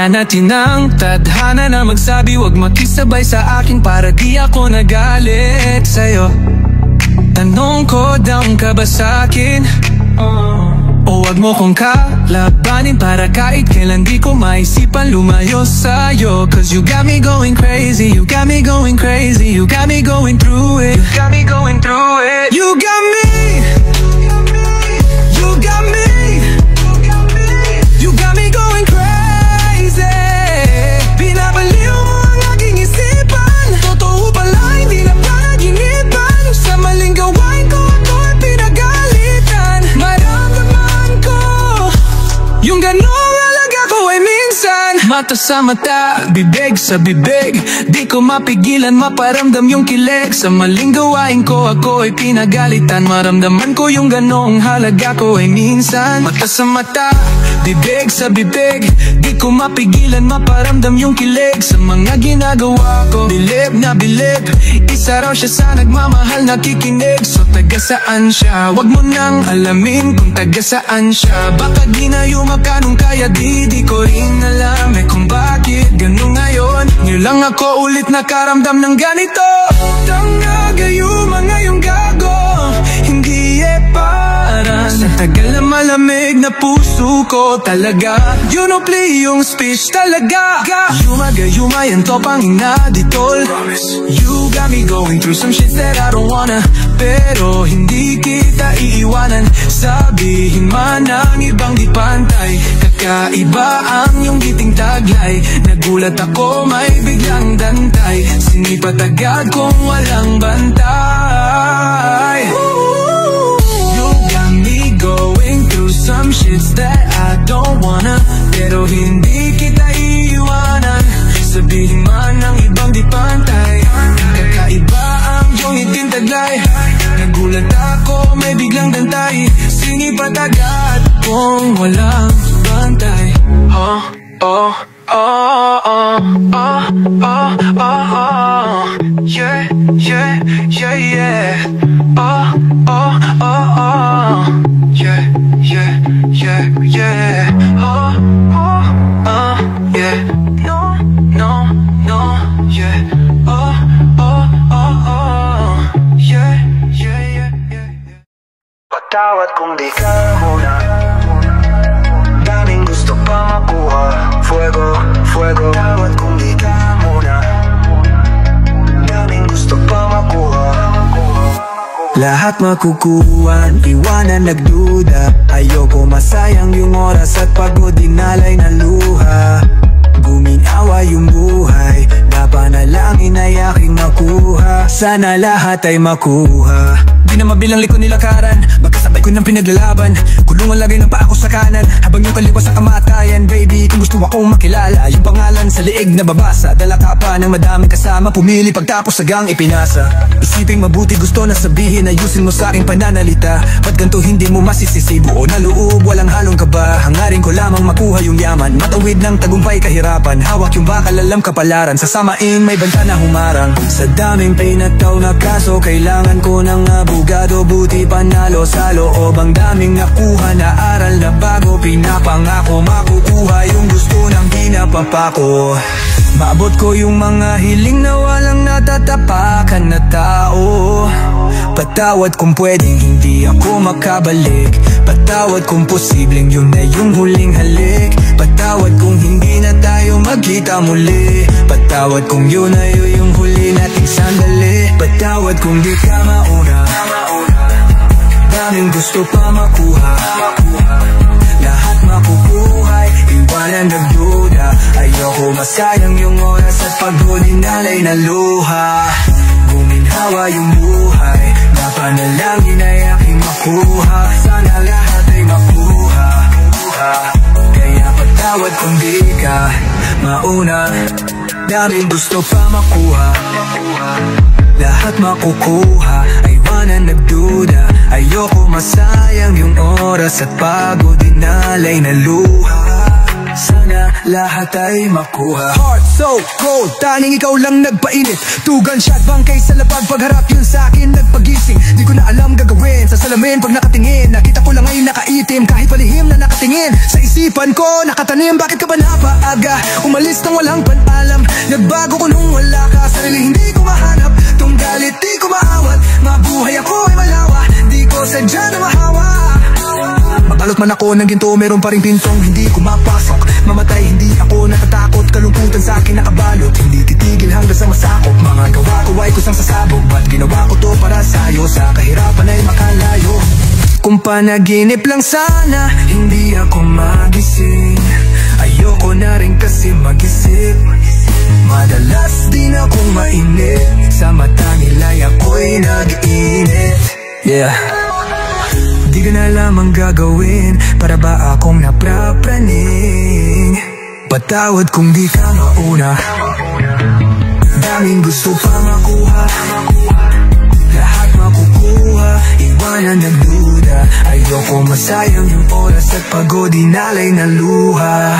Bigyan natin ng tadhana na magsabi wag makisabay sa akin para di ako nagalit sa'yo. Tanong ko, down ka ba sa'kin? O wag mo kong kalabanin para kahit kailan di ko maisipan lumayo sa'yo. Cause you got me going crazy, you got me going crazy, you got me going through it, you got me going through it. You got me, you got me, you got me going crazy. Pinapaliw mo ang aking isipan, totoo pala hindi na panaginip. Sa maling gawain ko ako'y pinagalitan. Maramdaman ko yung ganong halaga ko ay minsan. Mata sa mata, bibig sa bibig, di ko mapigilan maparamdam yung kilig. Sa maling gawain ko ako'y pinagalitan. Maramdaman ko yung ganong halaga ko ay minsan. Mata sa mata, bibig sa bibig, di ko mapigilan maparamdam yung kilig. Sa mga ginagawa ko, bilib na bilib, isa raw siya sa nagmamahal nakikinig. So taga saan siya? Wag mo nang alamin kung taga saan siya. Baka di na yumakanong kaya di ko rin alam kung bakit ganun ngayon. Ngayon lang ako ulit nakaramdam ng ganito. Tanga gayuma ngayong gago, hindi parang sa tagal na malamig na puso ko talaga. You know play yung speech talaga. Yuma gayuma yan to pang inaditol. You got me going through some shit that I don't wanna, pero hindi kita iiwanan. Sabihin man ang ibang di pantay, kakaiba ang iyong giting taglay. Nagulat ako may biglang dantay, sinipat agad kung walang bantay. You got me going through some shits that I don't wanna, pero hindi kita iiwanan. Sabihin man ang ibang di pantay, kakaiba ang iyong giting taglay. Nagulat ako may biglang dantay, sinipat agad kung walang bantay. Oh, oh, oh, oh, oh, oh, oh, oh. Yeah, yeah, yeah, yeah. Oh, oh, oh, oh. Yeah, yeah, yeah, yeah. Oh, oh, oh, yeah. No, no, no, yeah. Oh, oh, oh, oh. Yeah, yeah, yeah, yeah. Patawad kung di ka muna, daming gusto pa makuha. Fuego, fuego. Patawad kung di ka muna, daming gusto pa makuha. Lahat makukuhan, iwanan nagduda. Ayoko masayang yung oras at pagod, dinalay na luha. Guminawa yung buhay, napanalangin ay aking makuha. Sana lahat ay makuha. Di na mabilang liko nilakaran, magkasabay ko ng pinaglalaban. Kulungan lagay ng pa ako sa kanan, habang yung kaliwa sa kamatayan. Baby, kung gusto akong makilala, yung pangalan sa liig na babasa. Dala ka pa ng madaming kasama, pumili pagtapos sagang ipinasa. Isiping mabuti, gusto na sabihin, ayusin mo sa aking pananalita. Ba't ganito hindi mo masisisi, buo na loob, walang halong kaba. Hangarin ko lamang makuha yung yaman, matawid ng tagumpay kahirapan. Hawak yung bakal, alam kapalaran, sasamain may banta na humarang. Sa daming pinataw na kaso, kailangan ko ng abogado. Buti panalo sa loob, ang daming nakuha na aral na bago. Pinapangako makukuha yung gusto ng pinapapako. Maabot ko yung mga hiling na walang natatapakan na tao. Patawad kung pwedeng hindi ako makabalik. Patawad kung posibleng yun na yung huling halik. Patawad kung hindi na tayo magkita muli. Patawad kung yun na yung huli nating sandali. Patawad kung di ka mauna, daming gusto pa makuha. Lahat makukuhay, iwanan nagduda. Ayoko masayang yung oras at pagod, dinalay na luha. Guminhawa yung buhay, napanalangin ay aking makuha. Sana lahat ay makuha. Kaya patawad kung di ka mauna, daming gusto pa makuha. Lahat makukuha, iwanan nagduda. Ayoko masayang yung oras at pagod, dinalay na luha. sana lahat ay makuha. Heart so cold, tanging ikaw lang nagpainit. 2 gunshot bangkay sa labag, pagharap yun sa akin nagpagising. Di ko na alam gagawin, sa salamin pag nakatingin. Nakita ko lang ay nakaitim, kahit palihim na nakatingin. Sa isipan ko nakatanim, bakit ka ba napaaga? Umalis nang walang panalam, nagbago ko nung wala ka. Sarili hindi ko mahanap, tong galit di ko maawat. Mabuhay ako ay malawa, di ko sadya na mahawa. Mabalot man ako ng ginto, meron pa rin pintong hindi ko mapasok. Mamatay hindi ako natatakot, kalungkutan sa akin nakabalot. Hindi titigil hanggang sa masakop, mga gawa ko ay kusang sasabog. Ba't ginawa ko to para sa'yo, sa kahirapan ay makalayo. Kung panaginip lang sana, hindi ako magising. Ayoko na rin kasi mag-isip, madalas din akong mainit. Sa mata nila'y ako'y nag-iinit. Yeah. Di ko na alam ang gagawin, para ba akong naprapraning? Patawad kung di ka mauna, daming gusto pa makuha. Lahat makukuha, iwanan nagduda. Ayoko masayang yung oras at pagod, inalay na luha.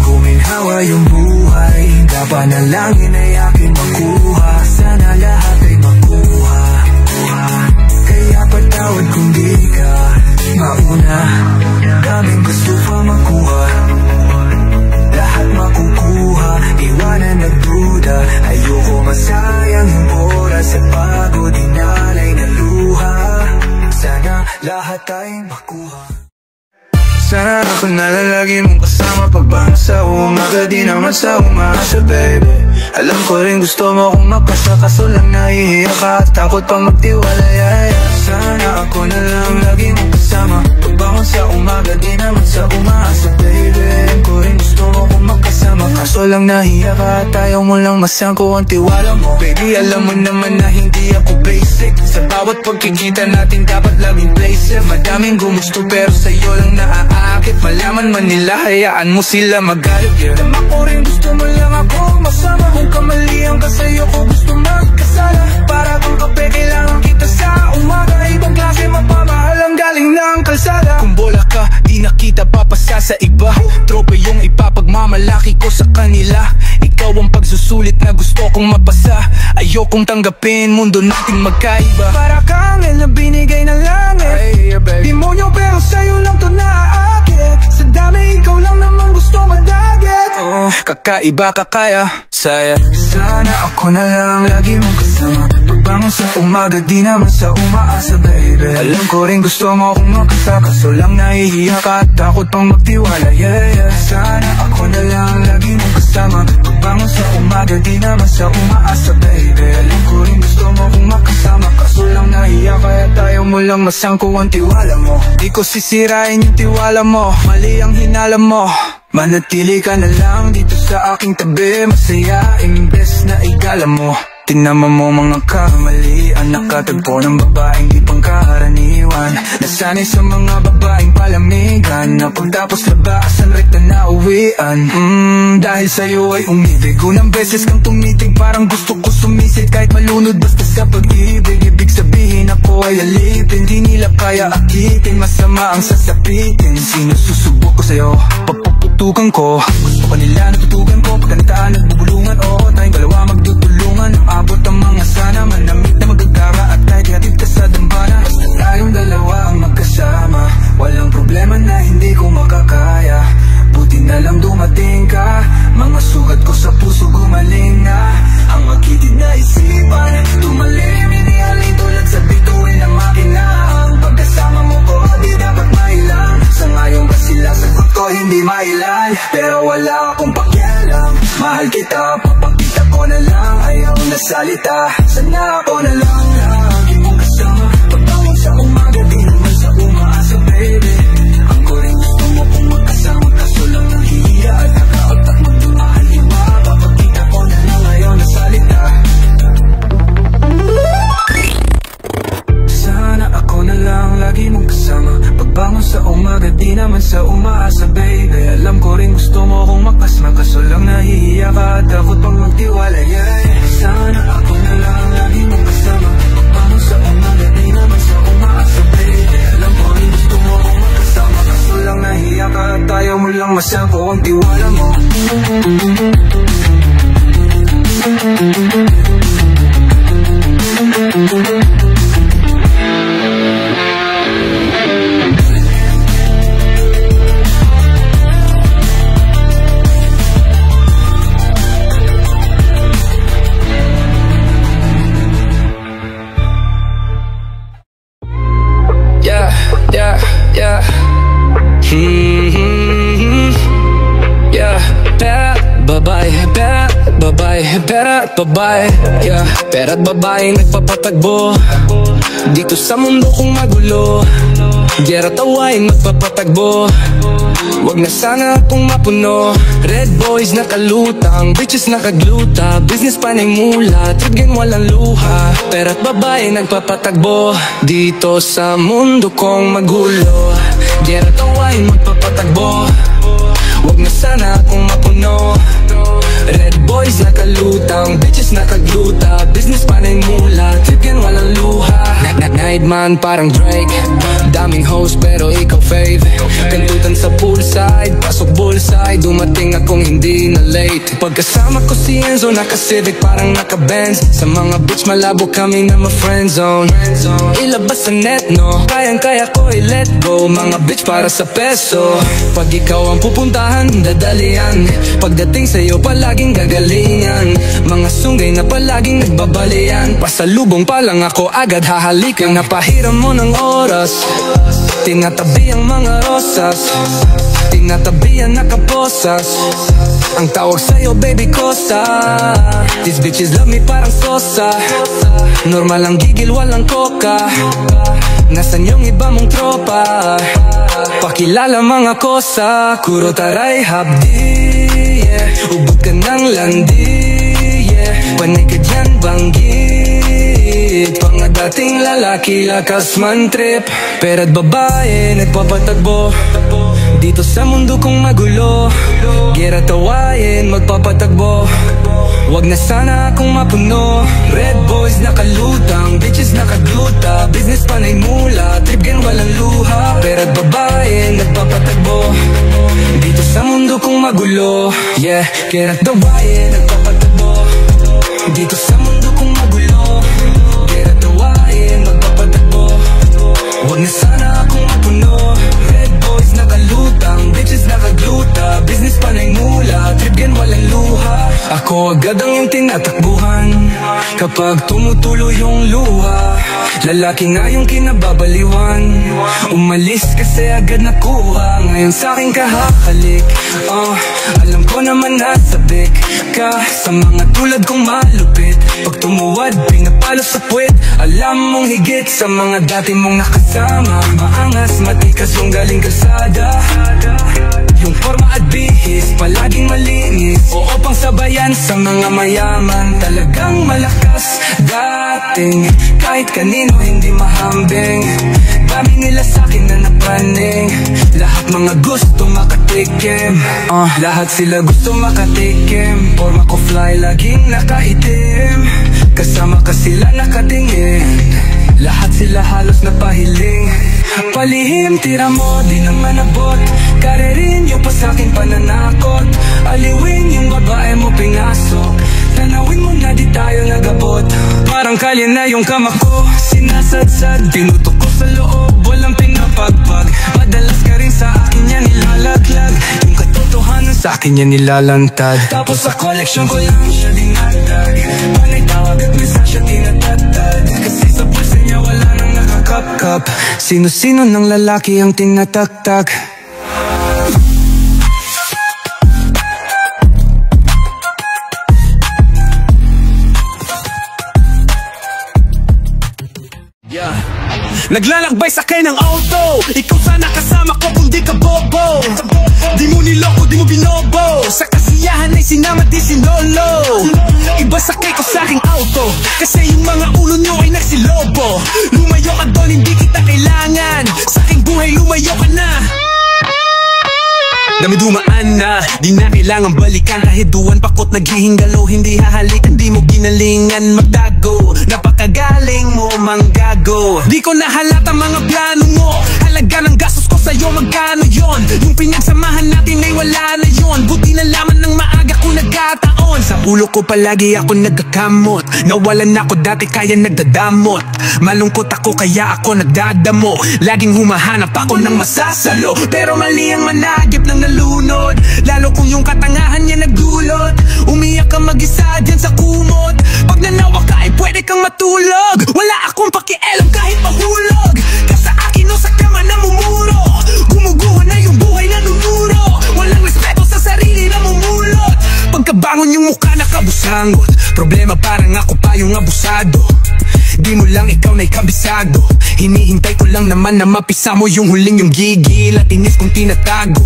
Guminhawa yung buhay, kapanalangin ay akin makuha. Sana lahat ay makuha, kaya patawad kung di ka mauna. Daming gusto pa makuha, lahat makukuha, iwanan nagduda. Ayoko masayang yung oras at pagod, inalay na luha. Sana lahat ay makuha. Sana ako nalalagi mong kasama, pagbang sa umaga, di naman sa umasa, baby. Alam ko rin gusto mo kung magpasa, kaso lang nahihiya ka at takot pang magtiwala, yeah. Sana ako na lang lagi mong kasama, pagbangon sa umaga, di naman sa umasa, baby. Alam ko rin gusto mo kung magkasama, kaso lang nahihiya ka at ayaw mo lang masangko ang tiwala mo. Baby, alam mo naman na hindi ako basic, sa bawat pagkikita natin dapat laging play safe. Madaming gumusto pero sa'yo lang naaakit, malaman man nila, hayaan mo sila magalit, yeah. Alam ko rin gusto mo lang ako masama, kung kamalian ka sa'yo ko gusto magkasala. Para kung kape kailangan kita sa umaga, ibang klase mapamahal ang galing ng kalsada. Kung bola ka, di na kita papasa sa iba, trope yung ipapagmamalaki ko sa kanila. Ikaw ang pagsusulit na gusto kong mapasa, ayokong tanggapin, mundo nating magkaiba. Para kang na binigay na langit, demonyo pero sa'yo lang to naaakit. Sa dami ikaw lang naman gusto madagit, oh, kakaiba ka kaya saya. Sana ako na lang lagi mong kasama, pagbangon sa umaga, di naman sa umaasa, baby. Alam ko rin gusto mo kung magkasa, kaso lang nahihiya ka at takot pang magtiwala, yeah. Sana ako na lang lagi mong kasama, pagbangon sa umaga, di naman sa umaasa, baby. Alam ko rin gusto mo kung magkasama, kaso lang nahihiya ka at ayaw mo lang masangko ang tiwala mo. Di ko sisirain yung tiwala mo, mali ang hinala mo. Manatili ka na lang dito sa aking tabi, masaya imbes na igala mo. Tinama mo mga kamalian, nakatagpo ng babaeng di pangkaraniwan. Nasanay sa mga babaeng palamigan, na pagtapos labasan rekta na uwian. Dahil sa'yo ay umibig, unang beses kang tumitig, parang gusto ko sumisid. Kahit malunod basta sa pag-ibig, ibig sabihin ako ay alipin. Di nila kaya akitin, masama ang sasapitin. Sino susubok ko sa'yo, papuputukan ko. Gusto ka nila natutugan ko, pagkantaan nagbubulungan. Oo, tayong dalawa magdudulungan, abot ang mga sana, manamit na magagara at kahit hatid ka sa dambana. Basta tayong dalawa ang magkasama, walang problema na hindi ko makakaya. Buti na lang dumating ka, mga sugat ko sa puso gumaling na. Ang magkitid na isipan, tumalim, inihalin tulad sa bituin ng makina. Ang pagkasama mo ko, di dapat mailang. Sa ngayon ba sila, sagot ko hindi mailan. Pero wala akong pakialam, mahal kita, papakita ko na lang. Ayaw na salita, sana ako na lang lagi mong kasama, pagbangon sa umaga, di naman sa umaasa, baby. Ang ko rin gusto mo kung magkasama, kaso lang nahihiya at nakaot at magdumahal, iba. Papakita ko na lang, ayaw na salita. Sana ako na lang lagi mong kasama, pagbangon sa umaga, di naman sa umaasa, baby. Alam ko rin gusto mo kung makasama, kaso lang nahihiya ka at takot pang magtiwala, yeah. Sana ako na lang lagi mong kasama, pagbangon sa umaga, di naman sa umaasa, baby. Alam ko rin gusto mo kung makasama, kaso lang nahihiya ka at ayaw mo lang masangko ang tiwala. Pera at babae, yeah. Pera at babae nagpapatagbo dito sa mundo kong magulo. Gera tawain magpapatagbo, wag na sana akong mapuno. Red boys nakalutang, bitches nakagluta, business panay mula, trigin walang luha. Pera at babae nagpapatagbo dito sa mundo kong magulo. Gera tawain magpapatagbo, wag na sana akong mapuno. Red boys nakalutang, bitches nakagluta, business panay mula, trip yan walang luha. Night man parang Drake, daming host pero ikaw fave. Kantutan sa poolside, pasok bullseye, dumating akong hindi na late. Pagkasama ko si Enzo, naka-Civic parang naka-Benz. Sa mga bitch malabo kami na ma-friendzone. Ilabas sa net no, kayang-kaya ko i-let go. Mga bitch para sa peso, pag ikaw ang pupuntahan, dadalian. Pagdating sa'yo palaging gagalingan, mga sunggay na palaging nagbabalian. Pasalubong pa lang ako agad hahalikan. Napahiram mo ng oras, tinatabi ang mga rosas, tinatabi ang nakaposas. Ang tawag sa'yo baby kosa, these bitches love me parang sosa. Normal ang gigil walang koka, nasan yung iba mong tropa? Pakilala mga kosa, kuro taray hapdi, yeah. Ubod ka ng landi, yeah. Panay ka dyan banggit, mga dating lalaki lakas man trip. Pera't babae nagpapatagbo dito sa mundo kong magulo. Gera tawain magpapatagbo, wag na sana akong mapuno. Red boys nakalutang, bitches nakagluta, business panay mula, trip gan walang luha. Pera't babae nagpapatagbo dito sa mundo kong magulo, yeah. Gera tawain nagpapatagbo dito sa mundo kong magulo. Gera tawain magpapatagbo, wag na sana akong mapuno. Red boys nakalutang, bitches nakagluta, business panay mula, trip gan walang luha. Ako agad ang yung tinatakbuhan kapag tumutulo yung luha. Lalaki nga yung kinababaliwan, umalis kasi agad nakuha. Ngayon sa'kin kahakalik, alam ko naman nasabik ka sa mga tulad kong malupit. Pag tumuwad, pinapalo sa puwet, alam mong higit sa mga dati mong nakasama. Maangas, matikas yung galing kalsada, yung forma at bihis, palaging malinis. Oo pang sabayan sa mga mayaman, talagang malakas dating. Kahit kanino hindi mahambing, dami nila sa'kin na napraning. Lahat mga gusto makatikim, lahat sila gusto makatikim. Forma ko fly, laging nakaitim, kasama ka sila nakatingin. Lahat sila halos napahiling, palihim tira mo di naman abot. Karirin yung pa sa'king pananakot, aliwin yung babae mo pinasok. Tanawin mo na di tayo nagabot, parang kalye na yung kama ko sinasadsad. Tinutok ko sa loob, walang pinapagpag, madalas ka rin sa akin yan nilalaglag. Yung katotohanan sa akin yan nilalantad, tapos sa koleksyon ko lang siya dinagdag. Panay tawag at mensasya tinatatad, kasi sa pulsa niya wala nang nakakapkap. Sino-sino ng lalaki ang tinataktak. Naglalakbay sakay ng auto, ikaw sana kasama ko kung di ka bobo. Di mo niloko, di mo binobo, sa kasiyahan ay sinama di sinolo. Iba sakay ko sa aking auto, kasi yung mga ulo nyo ay nagsilobo. Lumayo ka doon, hindi kita kailangan, sa aking buhay lumayo ka na. Dami dumaan na, di na kailangan balikan. Kahit duwan pakot naghihingalo, hindi hahalikan, di mo ginalingan magdago. Napakagaling mo manggago, di ko nahalata mga plano mo. Halaga ng gastos ko sa'yo magkano yon? Yung pinagsamahan natin ay wala na yon. Buti na lamang ng maaga kung nagkataon. Sa ulo ko palagi ako nagkakamot. Nawalan ako dati kaya nagdadamot. Malungkot ako kaya ako nagdadamo. Laging humahanap ako ng masasalo. Pero mali ang managip ng nalunod. Lalo kung yung katangahan niya nagdulot. Umiyak ka mag-isa dyan sa kumot. Pag nanawa ka ay pwede kang matulog. Wala akong pakialam kahit mahulog. Kasi akin o sa kama namumuro. Gumuguho na yung buhay na nunuro. Walang respeto sa sarili na mumulot. Pagkabangon yung mukha nakabusangot. Problema parang ako pa yung abusado. Di mo lang ikaw na'y kabisado. Hinihintay ko lang naman na mapisa mo yung huling yung gigil at inis kong tinatago.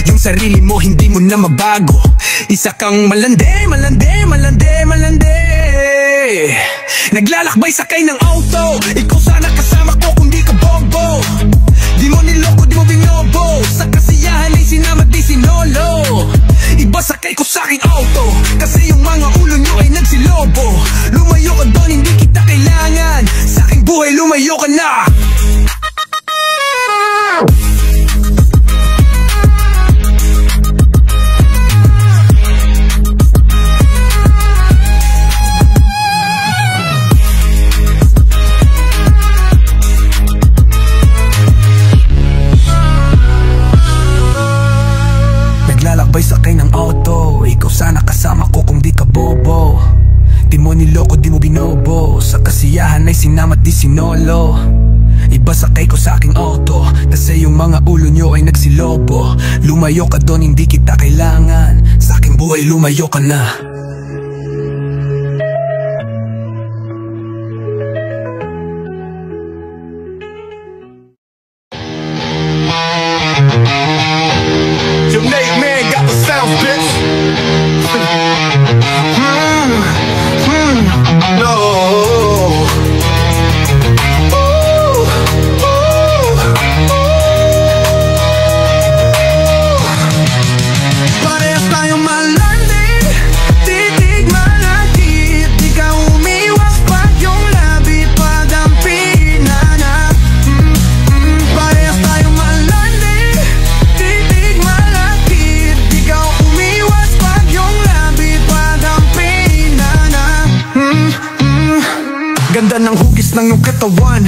Yung sarili mo hindi mo na mabago. Isa kang malande, malande, malande, malande. Naglalakbay sakay ng auto. Ikaw sana kasama ko kung di ka bobo. Di mo niloko, di mo binobo. Sa kasiyahan ay sinama di sinolo. Iba sakay ko sa aking auto. Kasi yung mga ulo nyo ay nagsilobo. Lumayo ka doon, hindi kita kailangan. Sa aking buhay, lumayo ka na. Naglalakbay sakay ng auto. Ikaw sana kasama ko kung di ka bobo. Di mo niloko, di mo binobo. Sa kasiyahan ay sinama't di sinolo. Iba sakay ko sa aking auto. Kasi yung mga ulo nyo ay nagsilobo. Lumayo ka doon, hindi kita kailangan. Sa aking buhay, lumayo ka na. Your Nate man got the sound, bitch. No. Parehas tayong malandi, titig malakit. Di ka umiwas pag yung labi pagdampinan na. Parehas tayong malandi, titig malakit. Di ka umiwas pag yung labi pagdampinan na. Ganda ng hugis ng iyong katawan.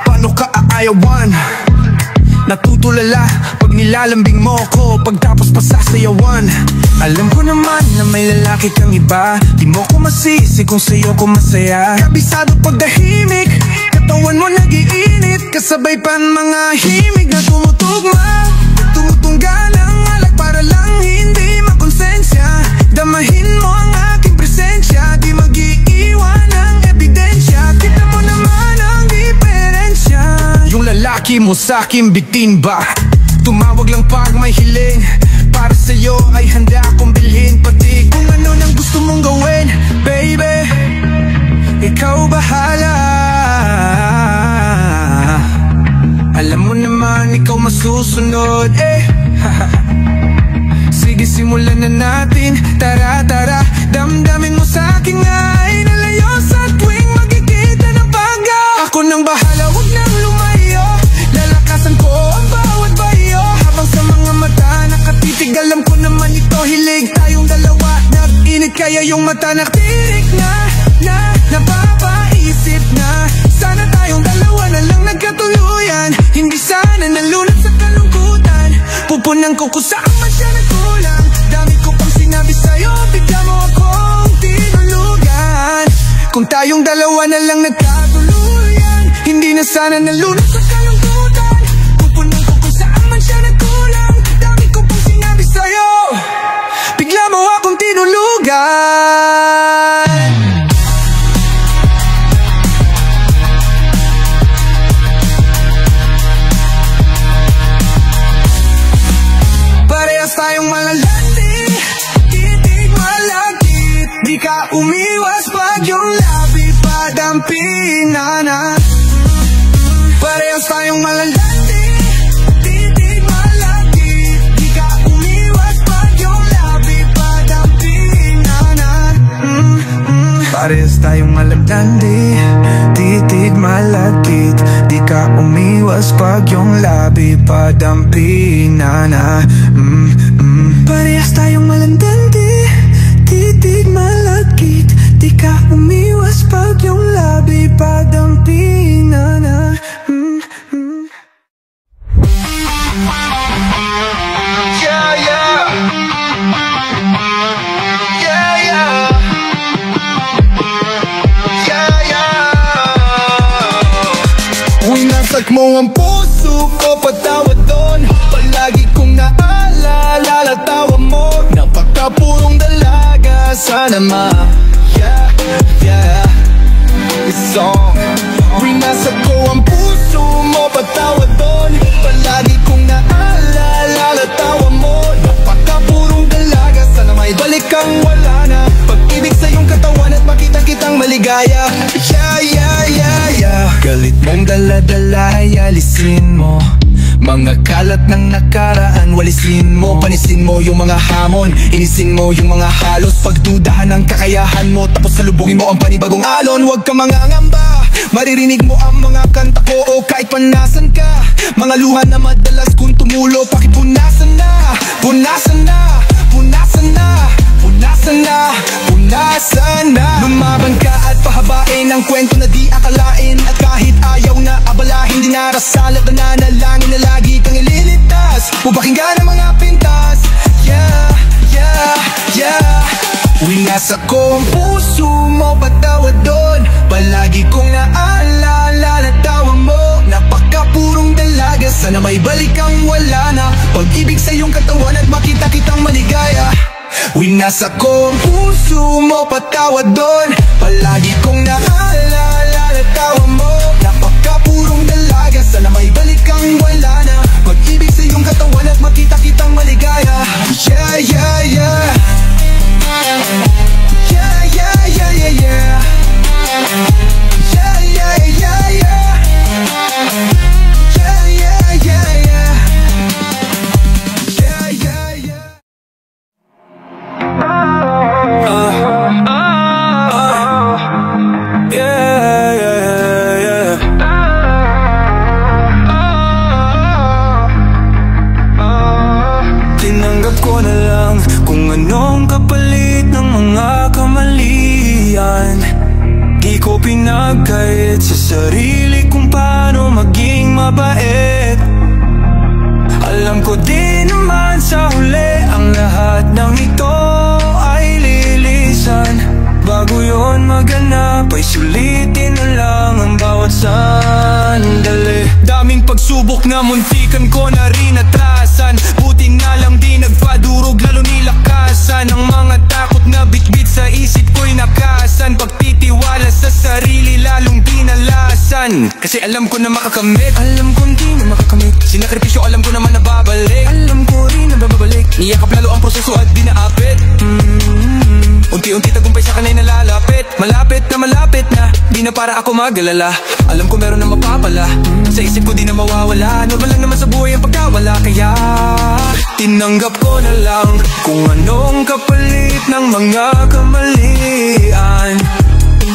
Paano ka aayawan? Natutulala pag nilalambing mo ko. Pagtapos pa sasayawan. Alam ko naman na may lalaki kang iba. Di mo ko masisi kung sa'yo ko masaya. Kabisado pagdahimik, katawan mo nag-iinit. Kasabay pan mga himig na tumutugma. Tumutungga ng alak para lang hindi makonsensya. Damahin mo ang aking presensya. Di mag-iiwan ng ebidensya. Kita mo naman ang diferensya. Yung lalaki mo sa'kin bitin ba? Tumawag lang pag may hiling. Para sa'yo ay handa akong bilhin. Pati kung ano nang gusto mong gawin. Baby, ikaw bahala. Alam mo naman ikaw masusunod eh. Sige, simulan na natin. Tara, tara, damdamin mo sa'king ay nalayo sa tuwing magkikita ng pagga. Ako nang bahala, huwag nang lumayo. Lalakasan ko ang bawat bayo. Habang sa mga mata nakatitig, alam ko naman ito hilig. Tayong dalawa, nag-init kaya yung mata naktirik na. Napapaisip na. Sana tayong dalawa na lang nagkatuluyan. Hindi sana nalunod sa kalungkutan. Pupunan ko kung saan man siya nagkulang. Dami ko pang sinabi sa'yo, bigla mo akong tinulugan. Kung tayong dalawa na lang nagkatuluyan, hindi na sana nalunod sa kalungkutan. Pupunan ko kung saan man siya nagkulang. Dami ko pang sinabi sa'yo, bigla mo akong tinulugan. Parehas tayong malalandi, titig malakit. Di ka umiwas pag yung labi padampinan na. Parehas tayong malalandi, titig malakit. Di ka umiwas pag yung labi padampinan na. Parehas tayong maladandi, titig malapit. Di ka umiwas pag yung labi padampi na na. Parehas tayong malandandi, titig malapit. Di ka umiwas pag yung labi padampi na na. Yeah, yeah. Yeah, yeah. Yeah, yeah. Winasag mo ang puso ko, patawad doon. Palagi kong naalala tawa mo. Napakapurong dalaga, sana ma. Yeah, yeah. This song. Winasag ko ang puso mo, patawad doon. Palagi kong naalala tawa mo. Napakapurong dalaga, sana may balik kang wala na. Pag-ibig sa iyong katawan at makita kitang maligaya. Yeah, yeah, yeah, yeah. Galit mong dala-dala, alisin mo. Mga kalat ng nakaraan, walisin mo. Panisin mo yung mga hamon, inisin mo yung mga halos. Pagdudahan ng kakayahan mo, tapos salubungin mo ang panibagong alon. Huwag ka mangangamba, maririnig mo ang mga kanta ko. O kahit panasan ka, mga luha na madalas kung tumulo. Pakipunasan na, punasan na, punasan na, punasan na, punasan na. Lumaban ka at pahabain ang kwento na di akalain. At kahit ayaw na abalahin, di narasal at nananalangin na lagi kang ililigtas. Pupakinggan ang mga pintas. Yeah, yeah, yeah. Winasa ko ang puso mo, patawad doon. Palagi kong naalala na tawa mo. Napakapurong dalaga, sana may balik kang wala na. Pag-ibig sa iyong katawan at makita kitang maligaya. Winasa ko ang puso mo, patawad doon. Palagi kong naalala na tawa mo. Napakapurong dalaga, sana may balik kang wala na. Pag-ibig sa iyong katawan at makita kitang maligaya. Yeah, yeah, yeah. Yeah, yeah, yeah, yeah, yeah. Yeah, yeah, yeah, yeah. Yeah, yeah, yeah, yeah. Yeah, yeah, yeah. Tinanggap ko na lang kung anong kapalit ng mga kamalian. Di ko pinagkait sa sarili kung paano maging mabait. Alam ko din naman sa huli ang lahat ng ito ay lilisan. Bago yon maganap ay sulitin na lang ang bawat sandali. Daming pagsubok na muntikan ko na rin atrasan. Buti na lang di nagpadurog, lalo nilakasan ang mga takot na bitbit sa isip ko'y nakasan. Pagtitiwala sa sarili lalong dinalasan. Kasi alam ko na makakamit, alam kong di na makakamit. Sinakripisyo alam ko naman na babalik, alam ko rin na babalik. Niyakap lalo ang proseso at dinaapit. Unti-unti tagumpay sa kanay nalalapit. Malapit na, di na para ako mag-alala. Alam ko meron na mapapala, sa isip ko di na mawawala. Normal lang naman sa buhay ang pagkawala. Kaya tinanggap ko na lang kung anong kapalit ng mga kamalian.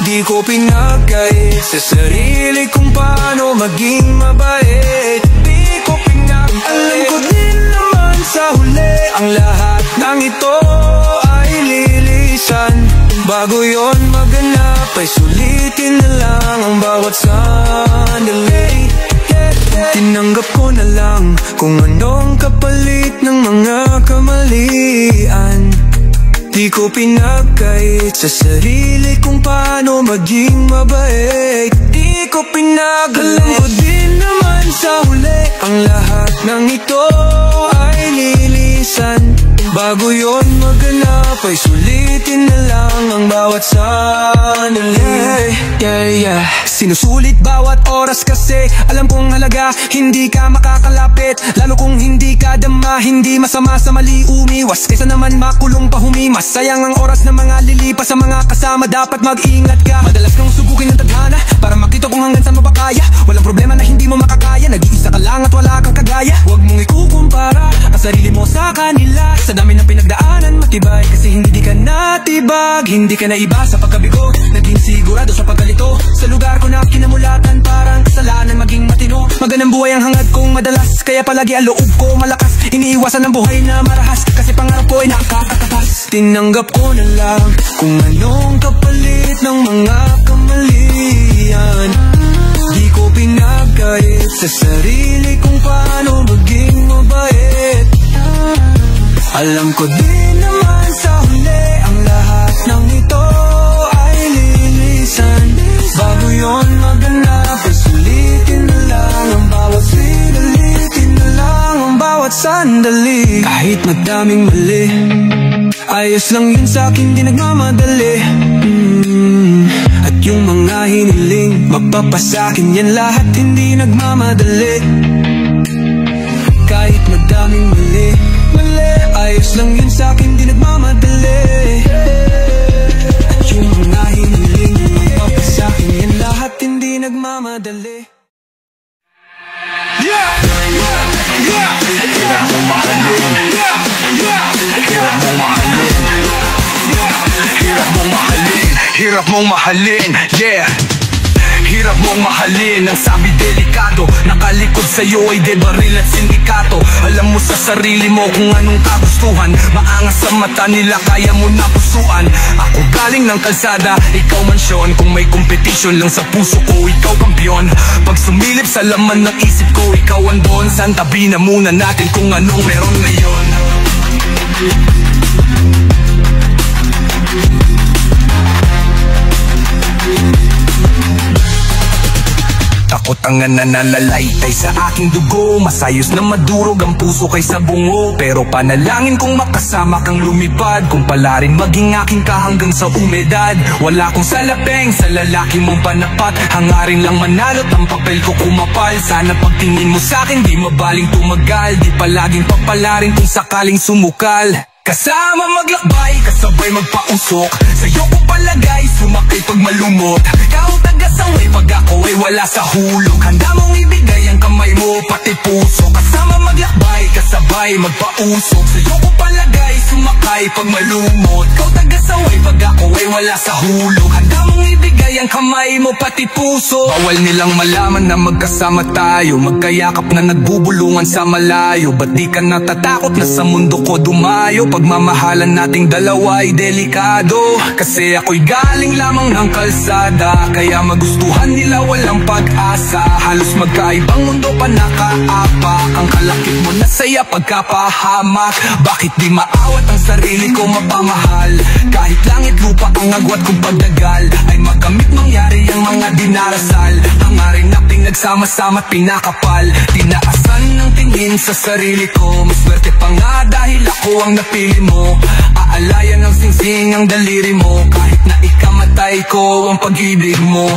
Di ko pinagkait sa sarili kung paano maging mabait. Di ko pinagkait. Alam ko din naman sa huli ang lahat ng ito ay lilisan. Bago yon maganap ay sulitin na lang ang bawat sandali. Tinanggap ko na lang kung anong kapalit ng mga kamalian. Di ko pinagkait sa sarili kung paano maging mabait. Di ko pinagkait. Alam ko din naman sa huli ang lahat ng ito ay lilisan. Bago yon maganap ay sulitin na lang ang bawat sandali. Yeah, yeah. Sinusulit bawat oras kasi alam kong halaga, hindi ka makakalapit. Lalo kung hindi ka dama, hindi masama sa mali umiwas. Kaysa naman makulong pa humimas. Sayang ang oras na mga lilipas sa mga kasama, dapat mag-ingat ka. Madalas kang subukin ng tadhana para makita kung hanggang saan mapakaya. Walang problema na hindi mo makakaya, nag-iisa ka lang at wala kang kagaya. Huwag mong ikukumpara ang sarili mo sa kanila. Sa dami ng pinagdaanan matibay, kasi hindi di ka natibag, hindi ka naiba sa pagkabigo. sigurado sa pagkalito. Sa lugar ko na kinamulatan, parang kasalanan maging matino. Magandang buhay ang hangad kong madalas, kaya palagi ang loob ko malakas. Iniiwasan ang buhay na marahas, kasi pangarap ko ay nakakatakas. Tinanggap ko na lang kung anong kapalit ng mga kamalian. Di ko pinagkait sa sarili kung paano maging mabait. Alam ko din naman sa huli ang lahat ng ito ay lilisan. Bago yon maganap, sulitin na lang ang bawat sigalitin na lang ang bawat sandali. Kahit madaming mali, ayos lang yun sa'kin, di nagmamadali. At yung mga hiniling, mapapasakin yan lahat, hindi nagmamadali. Kahit madaming mali, ayos lang yun sa'kin, di nagmamadali. At yung mga hiniling, mapapasakin yan lahat, hindi nagmamadali. Yeah! Yeah! Yeah! Hirap mong mahalin. Yeah! Yeah! Hirap mong mahalin. Hirap mong mahalin. Hirap mong mahalin. Yeah! Hirap mong mahalin, ang sabi delikado. Nakalikod sa'yo ay debaril at sindikato. Alam mo sa sarili mo kung anong kagustuhan. Maangas sa mata nila, kaya mo na pusuan. Ako galing ng kalsada, ikaw mansyon. Kung may competition lang sa puso ko, ikaw kampiyon. Pag sumilip sa laman ng isip ko, ikaw andon. Santabi na muna natin kung anong meron ngayon. Takot ang nananalaytay sa aking dugo. Masayos na madurog ang puso kaysa bungo. Pero panalangin kong makasama kang lumipad. Kung pala rin maging aking kahanggang sa umedad. Wala kong salapeng sa lalaki mong panapat. Hangarin lang manalo't ang papel ko kumapal. Sana pagtingin mo sa'kin di mabaling tumagal. Di palaging papalarin kung sakaling sumukal. Kasama maglakbay, kasabay magpausok. Sa'yo ko palagay, sumakay pag malumot. Ikaw taga-saway pag ako ay wala sa hulog. Handa mong ibigay ang kamay mo, pati puso. Kasama maglakbay, kasabay magpausok. Sa'yo ko palagay, sumakay pag malumot. Ikaw taga-saway pag ako ay wala sa hulog. Handa mong ibigay ang kamay mo, pati puso. Bawal nilang malaman na magkasama tayo. Magkayakap na nagbubulungan sa malayo. Ba't di ka natatakot na sa mundo ko dumayo? Pagmamahalan nating dalawa ay delikado. Kasi ako'y galing lamang ng kalsada. Kaya magustuhan nila walang pag-asa. Halos magkaibang mundo pa nakaapak. Ang kalakip mo na saya pagkapahamak. Bakit di maawat ang sarili ko mapamahal? Kahit langit lupa ang agwat kong pagdagal, ay makamit mangyari ang mga dinarasal. Hangarin na pinagsama-sama at pinakapal. Tinaasan ng tingin sa sarili ko. Maswerte pa nga dahil ako ang napili mo. Aalayan ng singsing ang daliri mo. Kahit na ikamatay ko ang pag-ibig mo.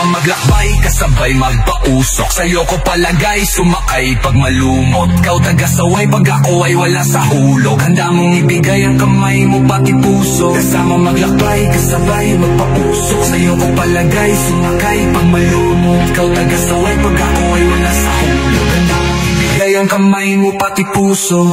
Maglakbay, kasabay magpausok. Sa'yo ko palagay, sumakay pag malumot. Ikaw taga-saway pag ako ay wala sa hulog. Handa mong ibigay ang kamay mo, pati puso. Kasama maglakbay, kasabay magpausok. Sa'yo ko palagay, sumakay pag malumot. Ikaw taga-saway pag ako ay wala sa hulog. Handa mong ibigay ang kamay mo, pati puso.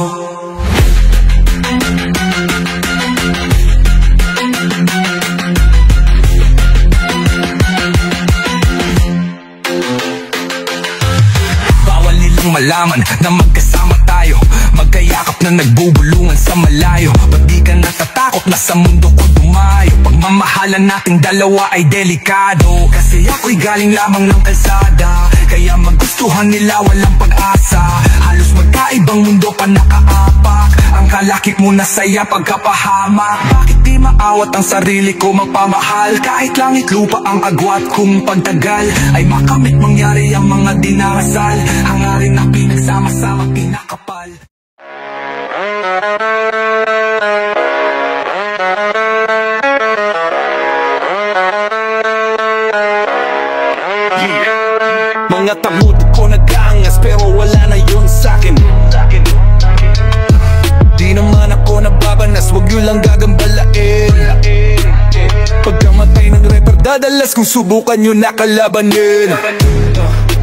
Malaman na magkasama tayo, magkayakap na nagbubulungan sa malayo. Ba't di ka natatakot na sa mundo ko dumayo? Pagmamahalan nating dalawa ay delikado. Kasi ako'y galing lamang ng kalsada. Kaya magustuhan nila walang pag-asa. Halos magkaibang mundo pa nakaapak. Ang kalakip mo na saya pagkapahamak. Bakit di maawat ang sarili ko magpamahal? Kahit langit lupa ang agwat kung pagtagal, ay makamit mangyari ang mga dinarasal. Hangarin na pinagsama-sama pinakapal. umaangat ang mood ko nag-aangas, pero wala na yun sa'kin. Di naman ako nababanas, wag nyo lang gagambalain. Pagkamatay ng rapper dadalas kung subukan nyo nakalabanin.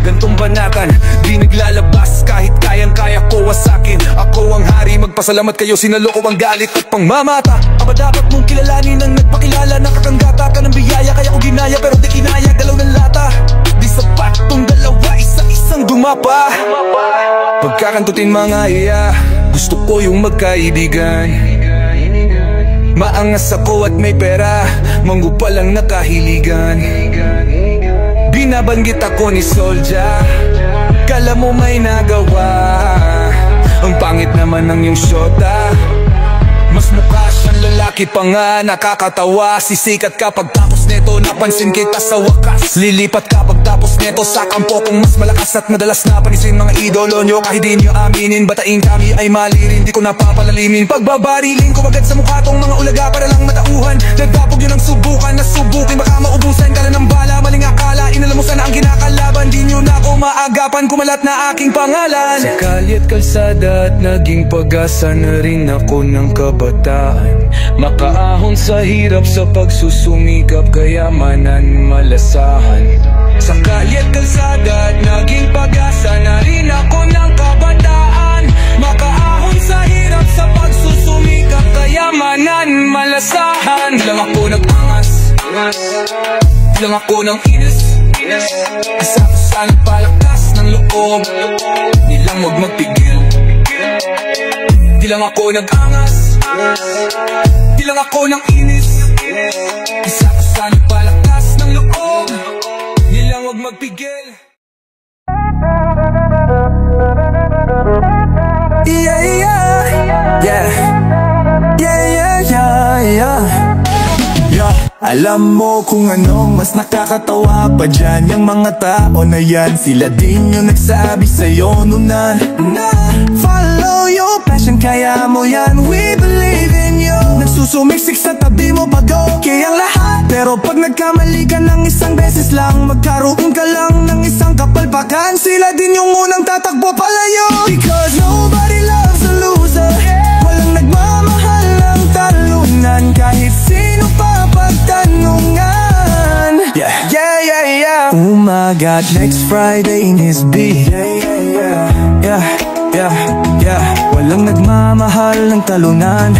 Gantong banatan, di naglalabas kahit kayang-kaya ko wasakin. Ako ang hari, magpasalamat kayo, sinaloko ang galit at pangmamata. Aba dapat mong kilalanin ang nagpakilala, nakakanggata ka ng biyaya, kaya ko ginaya pero di kinaya, galaw ng lata. Di sapat tong dalawa, isa-isang dumapa. Pagkakantutin mga iya, gusto ko yung magkaibigan. Maangas ako at may pera, manggu pa lang nakahiligan. Binabanggit ako ni Soldier, kala mo may nagawa. Ang pangit naman ng iyong syota, mas mukha siyang lalaki pa nga, nakakatawa. Sisikat ka pagtapos neto, napansin kita sa wakas. Lilipat ka pagtapos neto sa kampo kung mas malakas at madalas napanisin mga idolo nyo. Kahit di nyo aminin, batain kami ay mali rin, di ko napapalalimin. Pagbabarilin ko agad sa mukha tong mga ulaga para lang matauhan. Nagdapog yun ang subukan, nasubukin baka maubusan ka na ng bala. Maling akala, inalam mo sana ang kinakalaban, di nyo na ako maagapan, kumalat na aking pangalan. Sa kalye at kalsada at naging pag-asa na rin ako ng kabataan. Makaahon sa hirap, sa pagsusumikap, kayamanan malasahan. Sa kalye at kalsada at naging pag-asa na rin ako ng kabataan. Makaahon sa hirap, sa pagsusumikap, kayamanan malasahan. Lang ako nag-angas, lang ako ng inis, isa ko sa nagpalakas ng loob, nilang wag magpigil. Di lang ako nag-angas, di lang ako ng inis, isa ko sa nagpalakas ng loob, nilang wag magpigil. Yeah, yeah, yeah, yeah, yeah, yeah, yeah. Alam mo kung anong mas nakakatawa pa dyan, yung mga tao na yan, sila din yung nagsabi sa'yo noon na follow your passion, kaya mo yan, we believe in you. Nagsusumiksik sa tabi mo pag okay ang lahat, pero pag nagkamali ka ng isang beses lang, magkaroon ka lang ng isang kapalpakan, sila din yung unang tatakbo palayo. Because nobody loves a loser, walang nagmamahal ng talunan, kahit sino pa pagtanungan. Yeah, yeah, yeah, yeah. Oh my God, next Friday in his beat. Yeah, yeah, yeah, yeah, yeah, yeah. Walang nagmamahal ng talunan,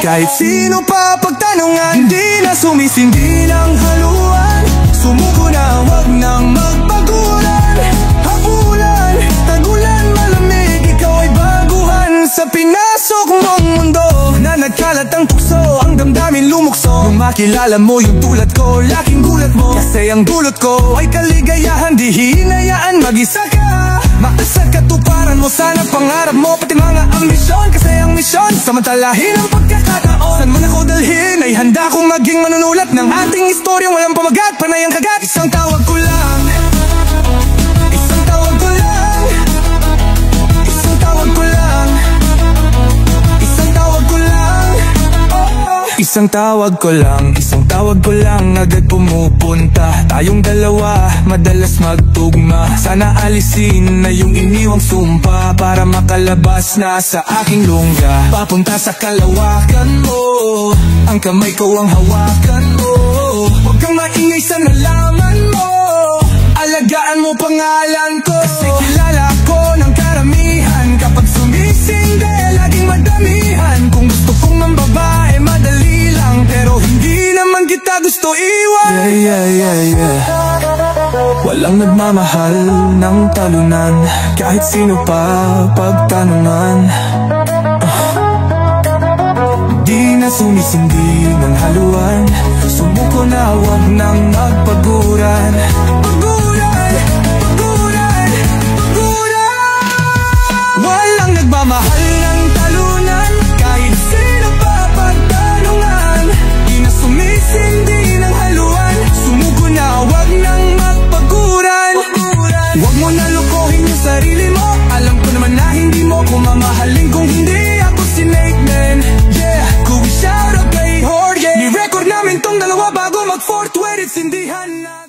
kahit sino pa pagtanungan. Di na sumisindi ng haluan, sumuko na, wag nang magpagulan. Hapulan, tagulan, malamig, ikaw ay baguhan sa pinasok mong mundo na nagkalat ang tukso, ang damdamin lumukso. Nung makilala mo yung tulad ko, laking gulat mo, kasi ang dulot ko ay kaligayahan, di hinayaan mag-isa ka. Maasad katuparan mo sana pangarap mo, pati mga ambisyon, kasi ang misyon samantalahin ang pagkakataon. San man ako dalhin ay handa kong maging manunulat ng ating istoryang walang pamagat, panay ang kagat. Isang tawag ko lang, isang tawag ko lang, isang tawag ko lang, isang tawag ko lang, isang tawag ko lang, isang tawag ko lang, agad pumupunta. Tayong dalawa, madalas magtugma. Sana alisin na yung iniwang sumpa, para makalabas na sa aking lungga. Papunta sa kalawakan mo, ang kamay ko ang hawakan mo. Huwag kang maingay sa nalaman mo, alagaan mo pangalan ko, kasi kilala ko ng karamihan. Kapag sumisindi, laging madamihan. Kung gusto kong mambabae, madali lang, pero hindi naman kita gusto iwan. Yeah, yeah, yeah, yeah. Walang nagmamahal ng talunan, kahit sino pa pagtanungan. Di na sumisindi ng haluan, sumuko na, wag nang magpaguran. Paguran, paguran, paguran. Walang nagmamahal ng talunan, kahit sino pa pagtanungan. Di na sumisindi ng haluan, sumuko na, wag nang magpaguran. Wag mo na lokohin yung sarili mo, alam ko naman na hindi mo ko mamahalin kung hindi ako si Nate Man. Yeah, kung shout out kay Jorge, ni-record namin tong dalawa bago mag-420, sindihan na.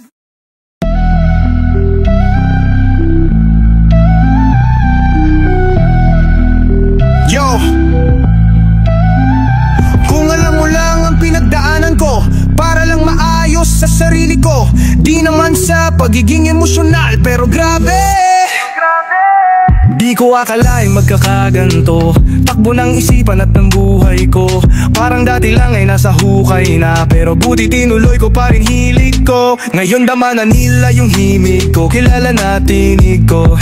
sarili ko. Di naman sa pagiging emosyonal, pero grabe, di ko akalaing magkakaganto. Takbo ng isipan at ng buhay ko, parang dati lang ay nasa hukay na, pero buti tinuloy ko pa rin hilig ko. Ngayon dama na nila yung himig ko, kilala na tinig ko.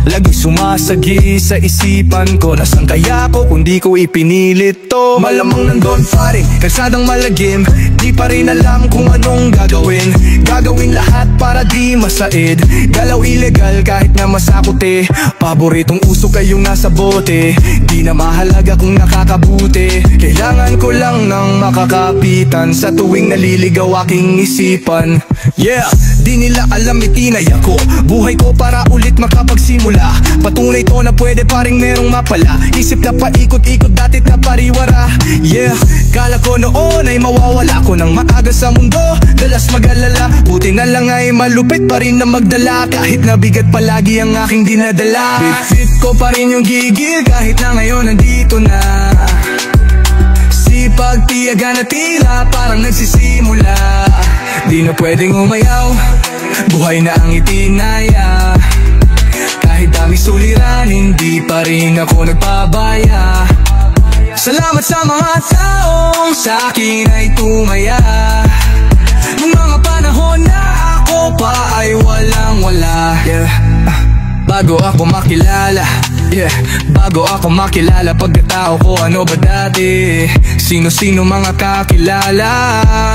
Lagi sumasagi sa isipan ko, nasan kaya ko kung di ko ipinilit to. Malamang nandun pa rin, kalsadang malagim, di pa rin alam kung anong gagawin. Gagawin lahat para di masaid, galaw ilegal kahit na masakot eh. Paboritong usok ay yung nasa bote, di na mahalaga kung nakakabuti. Kailangan ko lang ng makakapitan sa tuwing naliligaw aking isipan. Yeah, di nila alam itinay ako, buhay ko para ulit makapagsimula. Patunay to na pwede pa rin merong mapala, isip na paikot-ikot datit na pariwara. Yeah, kala ko noon ay mawawala ko ng maaga sa mundo, dalas mag-alala. Buti na lang ay malupit pa rin na magdala, kahit na bigat palagi ang aking dinadala. Fit ko pa rin yung gigil kahit na ngayon nandito na. Sipag, tiyaga na tila parang nagsisimula. Di na pwedeng umayaw, buhay na ang itinaya. Kahit dami suliranin, di pa rin ako nagpabaya. Salamat sa mga taong sa akin ay tumaya. Nung mga panahon na ako pa ay walang-wala. Yeah. Bago ako makilala, yeah, bago ako makilala, pagkatao ko ano ba dati? Sino-sino mga kakilala?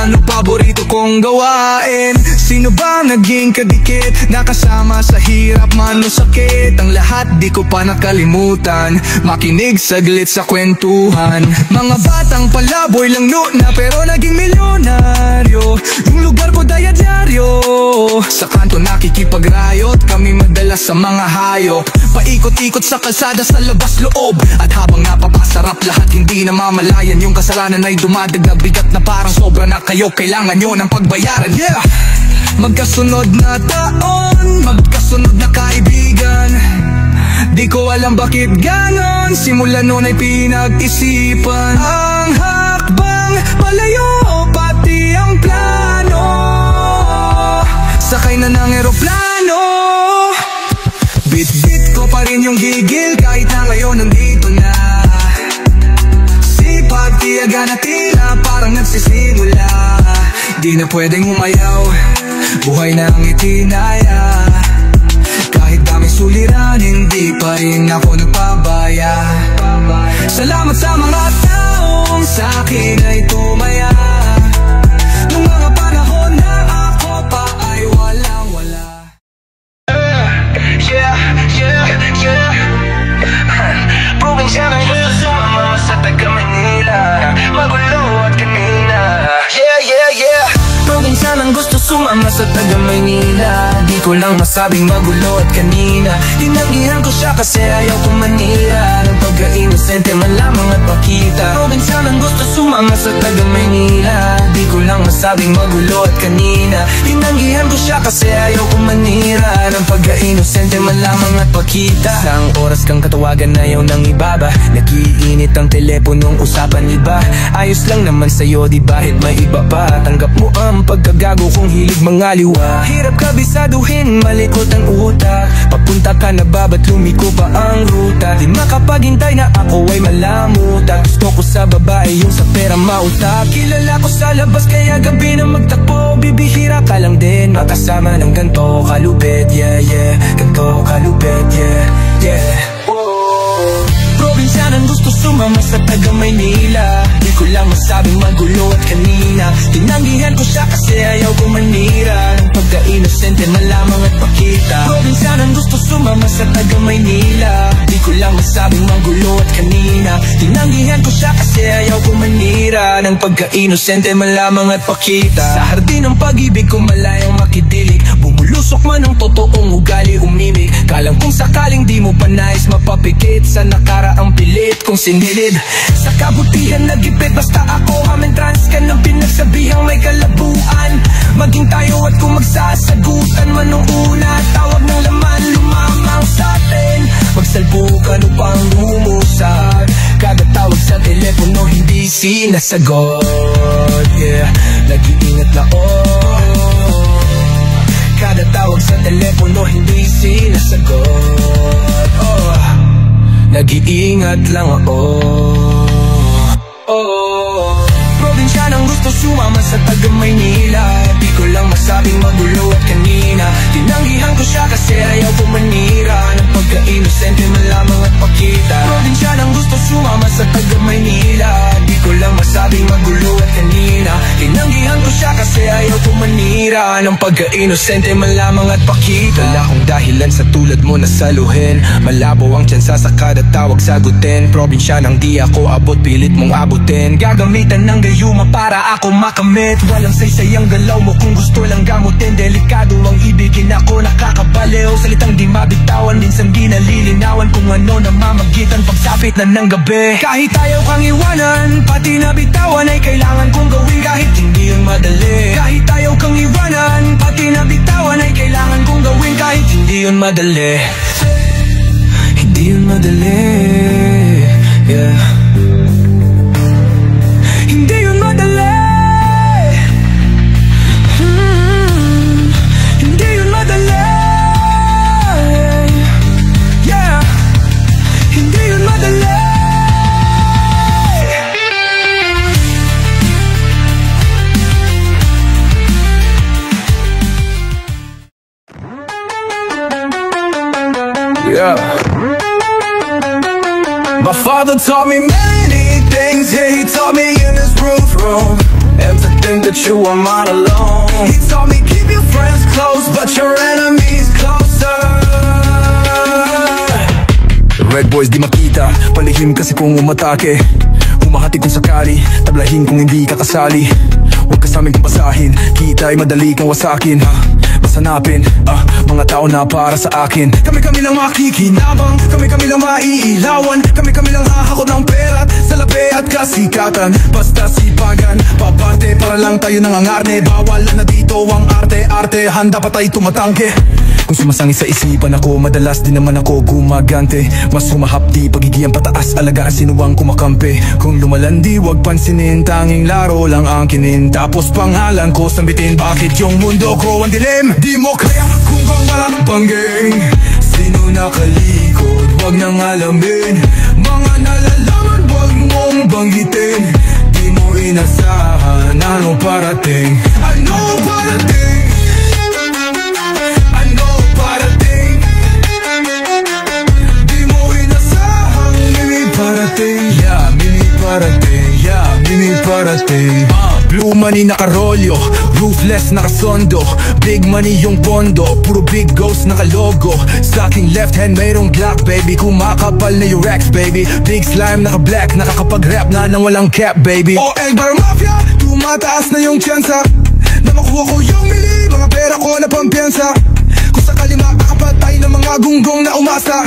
Ano paborito kong gawain? Sino ba naging kadikit? Nakasama sa hirap man o sakit, ang lahat di ko pa nakalimutan. Makinig saglit sa kwentuhan. Mga batang palaboy lang na pero naging milyonaryo. Yung lugar ko daya-dyaryo, sa kanto nakikipagrayot, kami madalas sa mga hayop. Paikot-ikot sa kalsada sa labas-loob, at habang napapasarap lahat hindi namamalayan. Yung kasalanan ay dumadagdag bigat na parang sobra na kayo, kailangan nyo ng pagbayaran. Yeah! Magkasunod na taon, magkasunod na kaibigan. Di ko alam bakit ganon, simula noon ay pinag-isipan. Ang hakbang palayo, pati ang plano, sakay na ng eroplano. Bit-bit ko pa rin yung gigil kahit na ngayon nandito na. Sipag, tiyaga na tila parang nagsisimula. Di na pwedeng umayaw, buhay na ang itinaya. Kahit dami suliranin, di pa rin ako nagpabaya. Salamat sa mga taong sa akin ay tumaya. Nung mga panahon na ako pa ay walang-wala. Yeah, yeah, yeah. Probinsya ng kasama sa taga Manila, magulo at kanina. Yeah, yeah, yeah. Probinsya ng gusto sumama sa taga Manila, di ko lang masabing magulo at kanina. Tinanggihan ko siya kasi ayaw ko manira, ng pagka-inosente man lamang at pakita. Probinsya ng gusto sumama sa taga Manila, di ko lang masabing magulo at kanina. Tinanggihan ko siya kasi ayaw ko manira, ng pagka-inosente man lamang at pakita. Isang oras kang katawagan ayaw nang ibaba, nakiinit ang teleponong usapan iba. Ayos lang naman sa'yo di bahit may iba pa, tanggap mo ang pagkagago kong hilig mangaliwa. Hirap kabisaduhin, malikot ang utak, papunta ka na ba ba't lumiko pa ang ruta? Di makapaghintay na ako ay malamutan, gusto ko sa babae yung sa pera mautak. Kilala ko sa labas kaya gabi na magtakbo, bibihira ka lang din makasama ng ganto kalupit. Yeah, yeah, ganto kalupit. Yeah, yeah. Probinsya ng gusto sumama sa taga Maynila, di ko lang masabing magulo at kanina. Tinanggihan ko siya kasi ayaw ko manira, ng pagka-inosente na lamang at pakita. Probinsya ng gusto sumama sa taga Maynila, di ko lang masabing magulo at kanina. Tinanggihan ko siya kasi ayaw ko manira, ng pagka-inosente man lamang at pakita. Sa hardin ng pag-ibig ko malayang makidilig, bumulusok man ang totoong ugali umimik. Kalang kung sakaling di mo pa nais mapapikit sa nakaraang pilit kong sinilid. Sa kabutihan nagipit basta ako hamentranse ka ng pinagsabihang may kalabuan. Maging tayo at kung magsasagutan man nung una, tawag ng laman lumamang sa atin. Magsalpukan upang humusad, kada tawag sa telepono hindi sinasagot. Yeah, nag-iingat na all, sagot. Nag-iingat lang ako. Probinsyanang gusto sumama sa taga-Maynila. Di ko lang masabing magulo at kanina. Tinanggihan ko siya kasi ayaw ko manira ng pagka-inosente man lamang at pakita. Probinsyanang gusto sumama sa taga-Maynila. Di ko lang masabing magulo at kanina. Tinanggihan ko siya kasi ayaw ko manira ng pagka-inosente man lamang at pakita. Wala akong dahilan sa tulad mo na saluhin. Malabo ang tsansa sa kada tawag sagutin. Probinsyanang di ako abot, pilit mong abutin. Gagamitan ng gayuma para ako makamit. Walang saysay ang galaw mo kung gusto lang gamutin. Delikado ang ibigin ako, nakakabaliw. Salitang di mabitawan, minsan di nalilinawan kung ano namamagitan pagsapit na ng gabi. Kahit ayaw kang iwanan, pati nabitawan ay kailangan kong gawin kahit hindi yun madali. Kahit ayaw kang iwanan, pati nabitawan ay kailangan kong gawin kahit hindi yun madali. Hindi yun madali, yeah. Hindi yun madali. Hindi yun madali, yeah. Hindi yun madali. Yeah. My father taught me many things, yeah, he taught me in his roof room. And to think that you are not alone. He taught me keep your friends close, but your enemies closer. Red boys di makita, palihim kasi kung umatake. Humahati kung sakali, tablahin kung hindi kakasali. Huwag kasaming kung basahin, kita ay madali kang wasakin. Masanapin, mga tao na para sa akin. Kami-kami lang makikinabang, kami-kami lang maiilawan. Kami-kami lang hahakot ng pera at salapi at kasikatan. Basta sipagan, paparte para lang tayo nangangarne. Bawal na dito ang arte-arte, handa pa tayo tumatangke. Kung sumasangit sa isipan ako, madalas din naman ako gumagante. Mas humahapdi, pagigiyang pataas, alagaan sinuwang kumakampi. Kung lumalandi, wag pansinin, tanging laro lang ang kinin. Tapos pangalan ko sambitin, bakit yung mundo ko ang dilim? Di mo kaya kung bang walang bangging. Sino nakalikod, wag nang alamin. Mga nalalaman, wag mong banggitin. Di mo inasahan, ano parating? Ano parating? Yeah, mini parating, yeah, mini parating. Blue money nakarolyo, ruthless nakasondo. Big money yung pondo, puro big ghost nakalogo. Sa aking left hand mayroong Glock, baby. Kumakapal na yung Rex, baby. Big slime naka-black, nakakapag-rap na nang walang cap, baby. O Egbar Mafia, tumataas na yung tsansa na makuha ko yung mili, mga pera ko na pampiyansa. Kung sakali makakapatay ng mga gunggong na umasa,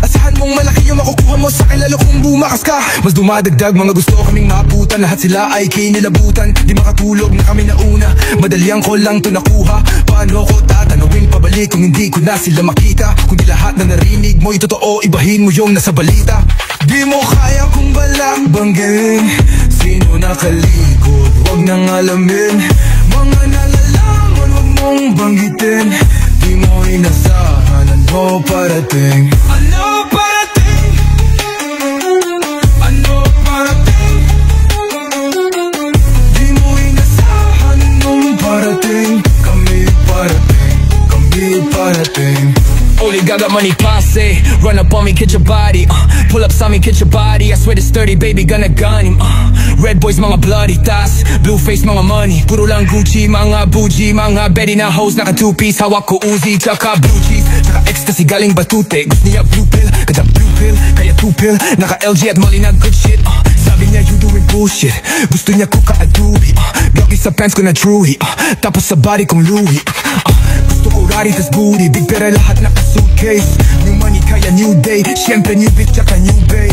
asahan mong malaki yung makukuha mo sa akin, lalo kung bumakas ka. Mas dumadagdag, mga gusto kaming maputan. Lahat sila ay kinilabutan, di makatulog na kami nauna. Madalian ko lang to nakuha. Paano ko tatanawin pabalik kung hindi ko na sila makita? Kung di lahat na narinig mo, totoo, ibahin mo yung nasa balita. Di mo kaya kung balang bangging. Sino nakalikod, wag nang alamin. Mga nalalaman, wag mong banggitin. Di mo inasahan, ano parating? Ano parating? Ano parating? Di mo inasahan, anong parating? Kami parating, kami parating. Only God got money passe. Run up on me, catch your body. Pull up on me, catch your body. I swear it's 30, baby, gonna gun him. Red boys, mga bloody tas. Blue face, mga money. Puro lang Gucci, mga bougie. Mga Betty na hoes, naka two-piece. Hawak ko Uzi, tsaka blue cheese. Tsaka ecstasy, galing batute. Gusto niya blue pill, kada blue pill. Kaya two pill, naka LG at Molly na good shit. Sabi niya you doing bullshit. Gusto niya ko ka-adubi. Blocky sa pants ko na truhi. Tapos sa body kong Louis. Gusto ko rari tas booty. Big pera lahat naka-suitcase. New money kaya new day. Siyempre new bitch tsaka new bae.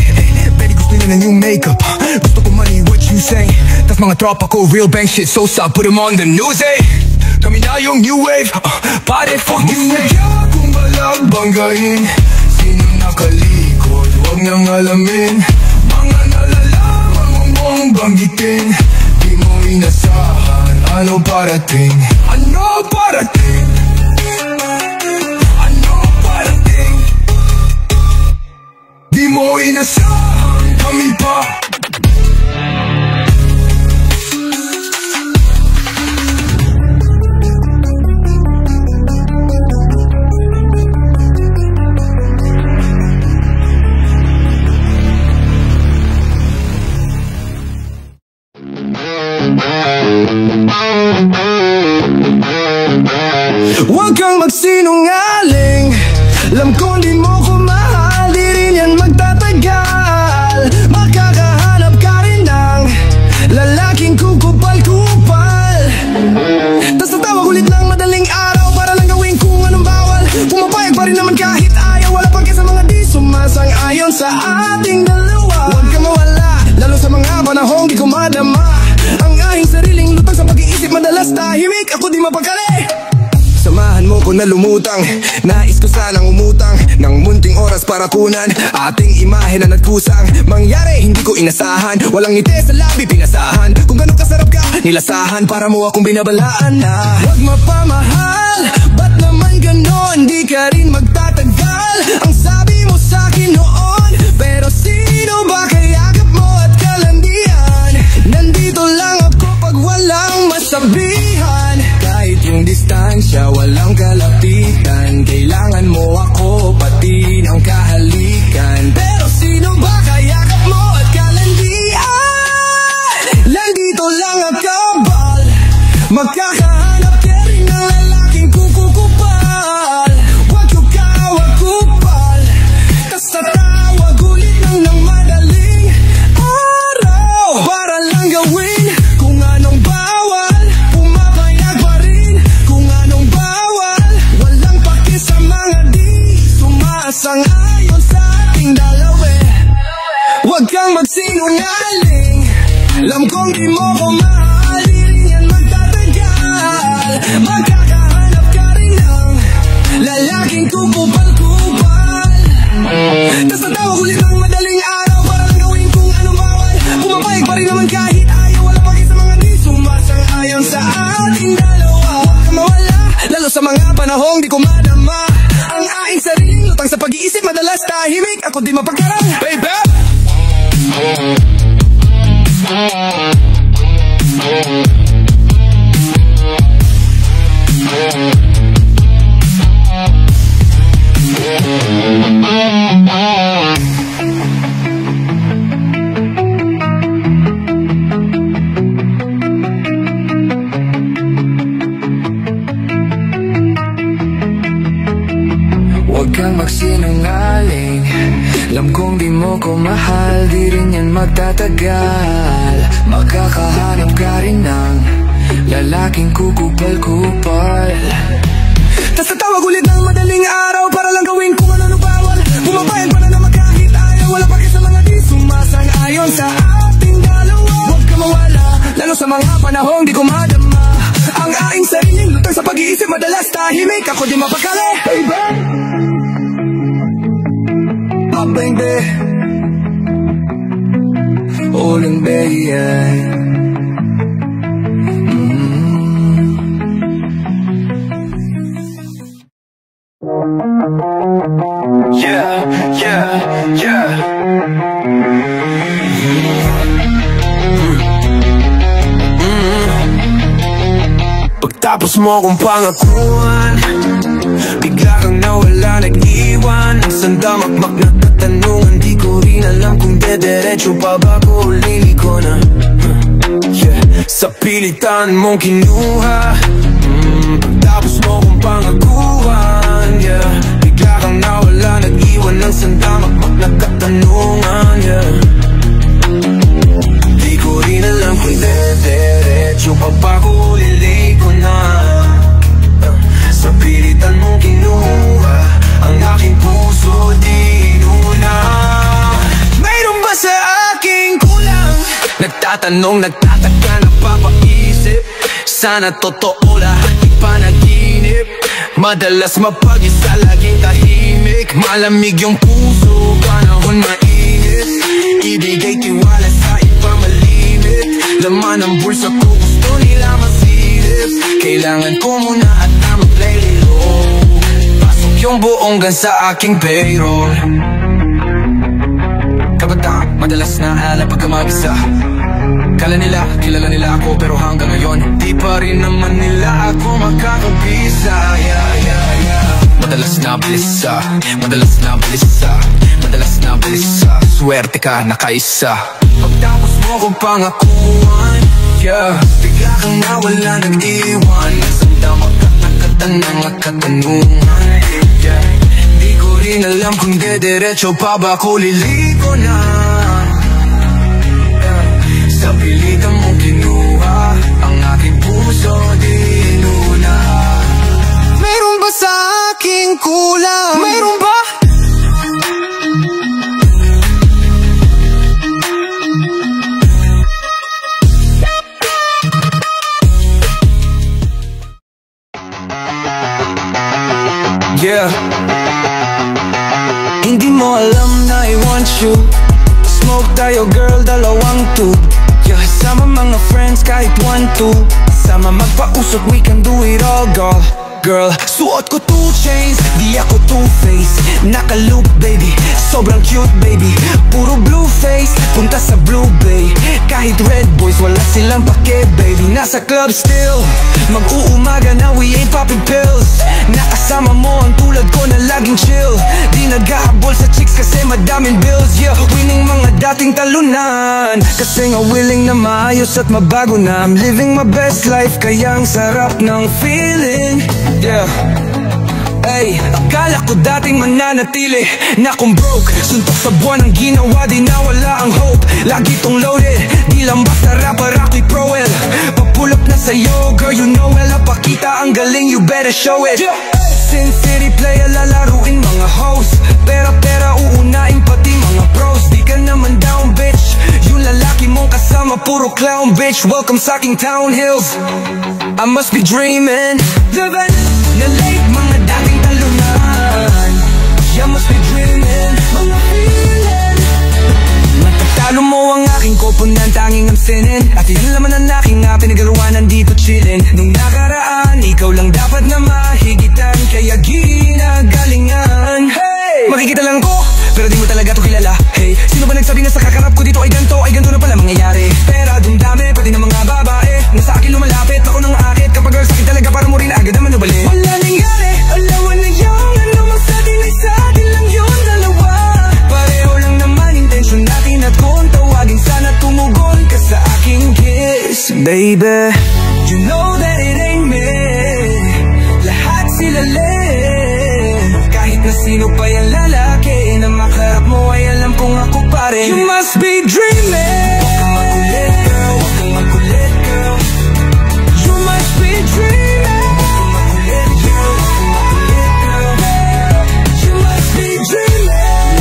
Betty gusto niya na new makeup. Gusto ko money, what you say? Tas mga tropa ko real bank shit. So stop, put him on the news, eh. Kami na yung new wave. Pare fuck you, eh. Kaya kung balang banggain. Sino nakalikod, wag nang alamin. Mga nalalaman, wag mong banggitin. Di mo inasahan, ano parating? Ano parating? Ano parating? Pero inasahan kami pa. Huwag kang magsinungaling. Alam ko di mo ko mahal, di rin yan magtatagal. Makakahanap ka rin ng lalaking kukupal-kupal. Tas natawag ulit ng madaling araw para lang gawin kung anong bawal. Pumapayag pa rin naman kahit ayaw. Wala pang kesa mga di sumasang-ayon sa ating dalawa. Huwag kang mawala, lalo sa mga panahong di ko madama. Ang aking sariling lutang sa pag-iisip madalas tahimik, ako di mapagkali. Samahan mo ko na lumutang, nais ko sanang umutang ng munting oras para kunan ating imahe na nagkusang mangyari, hindi ko inasahan. Walang ngiti sa labi, pinasahan kung gano'ng kasarap ka, nilasahan para mo akong binabalaan na huwag mapamahal, ba't naman ganon, di ka rin magtatagal. Ang sabi mo sa'kin noon, pero sino ba kayakap mo at kalandian? Nandito lang ako pag walang masabihan. Kahit yung distansya, walang kalapitan. Kailangan mo ako, pati ng kahalikan. Pero sino ba kayakap mo at kalandian? Nandito lang ang kabal, magkakahanap ka rin ng lalaking kukupal. Wag ko kawag-kupal, tas tatawag ulit ng madaling araw para lang gawin kung anong bawal. Pumapayag pa rin kung anong bawal. Walang paki sa mga di sumasang-ayon sa ating dalawa. Huwag kang magsinungaling, alam kong di mo ko mahal, di rin yan magtatagal. Magkakahanap ka rin ng lalaking kukupal-kupal. Tas natawag ulit ng madaling araw para lang gawin kung anong bawal. Pumapayag pa rin naman kahit ayaw. Wala pa rin sa mga di sumasang-ayon sa ating dalawa. Huwag kang mawala, lalo sa mga panahong di ko madama. Ang aking sariling lutang sa pag-iisip madalas tahimik, ako di mapagkarang, baby. Huwag kang magsinungaling, alam kong di mo ko mahal, di rin yan magtatagal. Makakahanap ka rin ng lalaking kukupal-kupal. Tas tatawag ulit ng madaling araw para lang gawin kung ano bawal. Pumapayag pa na naman kahit ayaw. Wala pa sa mga di sumasang-ayon sa ating dalawa. Huwag ka mawala, lalo sa mga panahong di ko madama. Ang aking sariling lutang sa pag-iisip madalas tahimik, ako di mapagkali, baby. Oh baby, oh baby, yeah, yeah, yeah. Pagtapos mo kong pangakuan, bigla kang nawala, nag-iwan. Ang sandamakmak na katanungan, di ko rin alam kung dederecho pa ba ko o liliko na. Yeah. Sa pilitan mong kinuha, pagtapos mo kong pangakuan, yeah. Bigla kang nawala, nag-iwan. Ang sandamakmak na katanungan, yeah. Di ko rin alam kung dederecho pa ba ko o liliko na. Sa pilitan mong kinuha, ang aking puso di nuna. Mayroon ba sa aking kulang? Nagtatanong, nagtataka, napapaisip. Sana totoo lahat, di panaginip. Madalas mapag-isa, laging tahimik. Malamig yung puso, panahon mainit. Ibigay tiwala sa iba, malimit. Laman ng bulsa ko, gusto nila masilip. Kailangan ko muna at mag-play low. Pasok yung buong gan sa aking payroll. Madalas na ala pagka mag-isa. Kala nila, kilala nila ako, pero hanggang ngayon di pa rin naman nila ako makakabisa. Madalas na balisa, madalas na balisa, madalas na balisa. Swerte ka, nakaisa. Pagtapos mo kong pangakuan, bigla kang nawala, nag-iwan. Nasanda magkakatan ng katanungan. Di ko rin alam kung dediretso pa ba ko liliko na. Sa pilitan mong kinuha ang aking puso, di inuna. Meron ba sa aking kulang? Meron ba? Yeah. Hindi mo alam na I want you. Smoke tayo girl, dalawang tube. Yeah, sama mga friends kahit 1-2. Sama magpausok, we can do it all, girl. Suot ko 2 chains, di ako 2-face. Naka-loop baby, sobrang cute baby. Puro blue face, punta sa Blue Bay. Kahit red boys, wala silang pake baby. Nasa club still, mag-uumaga na we ain't popping pills. Nakasama mo ang tulad ko na laging chill. Di nag-ahabol sa chicks kasi madaming bills. Yeah, winning mga dating talunan. Kasi nga willing na maayos at mabago na. I'm living my best life, kaya ang sarap ng feeling. Yeah. Ay, akala ko dating mananatili na kung broke, suntok sa buwan ang ginawa, di nawala ang hope. Lagi tong loaded, di lang basta rapper, ako'y pro-el. Papull up na sa'yo, girl, you know well. Pakita ang galing, you better show it. Sin City player, lalaruin mga host. Pera uunain pati mga pros. Di ka naman down, bitch. Yung lalaki mong kasama, puro clown, bitch. Welcome sa aking town hills. I must be dreaming. Na late, mga dating talunan. I must be dreaming. Mga feeling. Matatalo mo ang aking koponan, tanging ang sinin. At yun naman ang aking pinagaruan, nandito chillin. Nung nakaraan, ikaw lang dapat na mahigitan. Kaya ginagalingan. Hey! Makikita lang ko, pero di mo talaga to kilala. Hey, sino ba nagsabi na sa kakarap ko dito ay ganto na pala mangyayari? Pera dumdami, pati ng mga babae nasa akin lumalapit, ako nang akit. Kapag girl sakit talaga, para mo rin agad naman nabali. Wala nangyari, alawan na yung ano mang satin ay satin lang yun dalawa. Pareho lang naman intention natin at kung tawagin sana tumugon ka sa aking kiss. Baby, you know that it ain't me. Lahat sila kahit na sino pa yung lalaki na makarap mo ay alam kong ako pa rin. You must be dreaming. Huwag kang makulit girl, huwag kang makulit girl. You must be dreaming. Huwag kang makulit girl, you must be dreaming.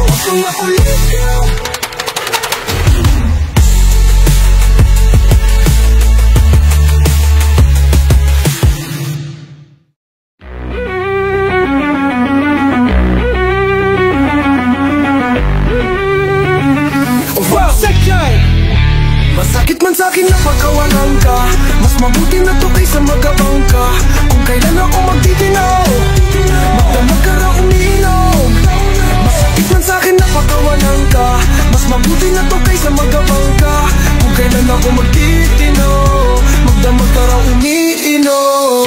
Huwag kang makulit girl. Masakit man sa'kin na pagkawalan ka, mas mabuti na to kaysa magabang ka. Kung kailan ako magtitinaw, magdamag ka na umiinom. Masakit man sa'kin na pagkawalan ka, mas mabuti na to kaysa magabang ka. Kung kailan ako magtitinaw, magdamag ka na umiinom.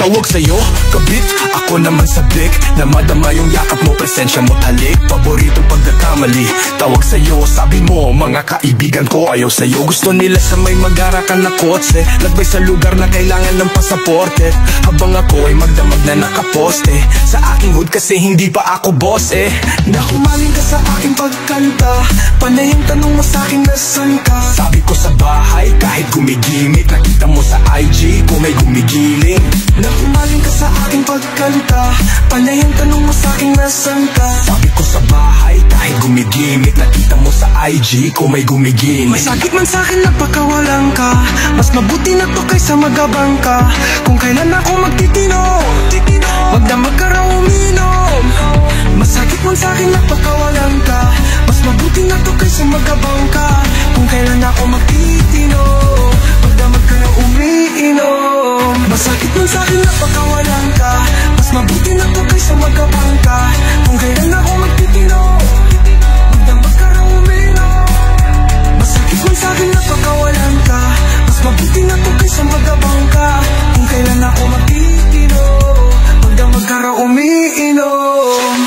Tawag sa'yo, kabit, ako naman sabik. Na madama yung yakap mo, presensya mo talik. Paboritong pagkakamali, tawag sa'yo. Sabi mo, mga kaibigan ko ayaw sa'yo. Gusto nila sa may magarakan na kotse, lagbay sa lugar na kailangan ng pasaporte. Habang ako ay magdamag na nakaposte sa aking hood kasi hindi pa ako boss eh. Nahumaling ka sa aking pagkanta, panay yung tanong mo sa'kin nasan ka. Sabi ko sa bahay kahit gumigimik, nakita mo sa IG kung may gumigiling. Nahumaling ka sa aking pagkanta, panay yung tanong mo sa'kin nasan ka. Sabi ko sa bahay kahit gumigimik, nakita mo sa IG kung may gumigiling. Masakit man sa'kin na pagkawalan ka, mas mabuti na to kaysa magabang ka. Kung kailan ako magtitino, magdamag ka raw uminom. Masakit man sa'kin na pagkawalan ka, mas mabuti na to kaysa magabang ka. Kung kailan ako magtitino, magdamag ka raw umiinom. Masakit man sa'kin na pagkawalan ka, mas mabuti na to kaysa magabang ka. Kung kailan ako magtitino, magdamag umiinom.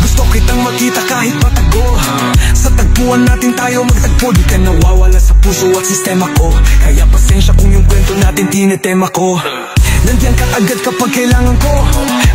Gusto kitang makita kahit patago. Sa tagpuan natin tayo magtagpo. Di ka nawawala sa puso at sistema ko. Kaya pasensya kung yung kwento natin tinitema ko. Nandiyan ka agad kapag kailangan ko,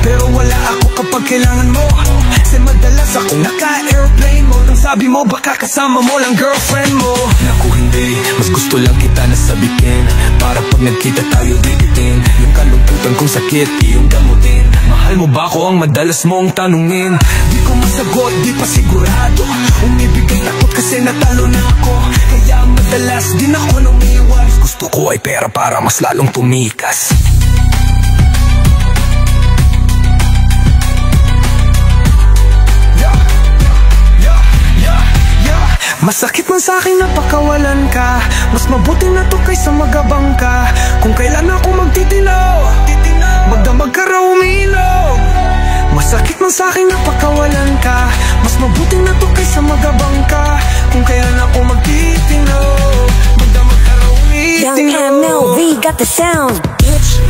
pero wala ako kapag kailangan mo. Kasi madalas akong naka-airplane mode. Ang sabi mo baka kasama mo lang girlfriend mo. Naku hindi, mas gusto lang kita nasabitin. Para pag nagkita tayo bibitin. Yung kalungkutan kong sakit, iyong gamutin. Mahal mo ba ako ang madalas mong tanungin? Di ko masagot, di pa sigurado. Umibigay takot kasi natalo na ako. Kaya madalas din ako lumiwas. Gusto ko ay pera para mas lalong tumikas. Masakit man sa'kin na pakawalan ka. Mas mabuti na to kaysa magabang ka. Kung kailan ako magtitinaw, magdamag ka raw umiinom. Masakit man sa'kin na pakawalan ka. Mas mabuti na to kaysa magabang ka. Kung kailan ako magtitinaw, magdamag ka raw umiinom. Young MLV got the sound, bitch.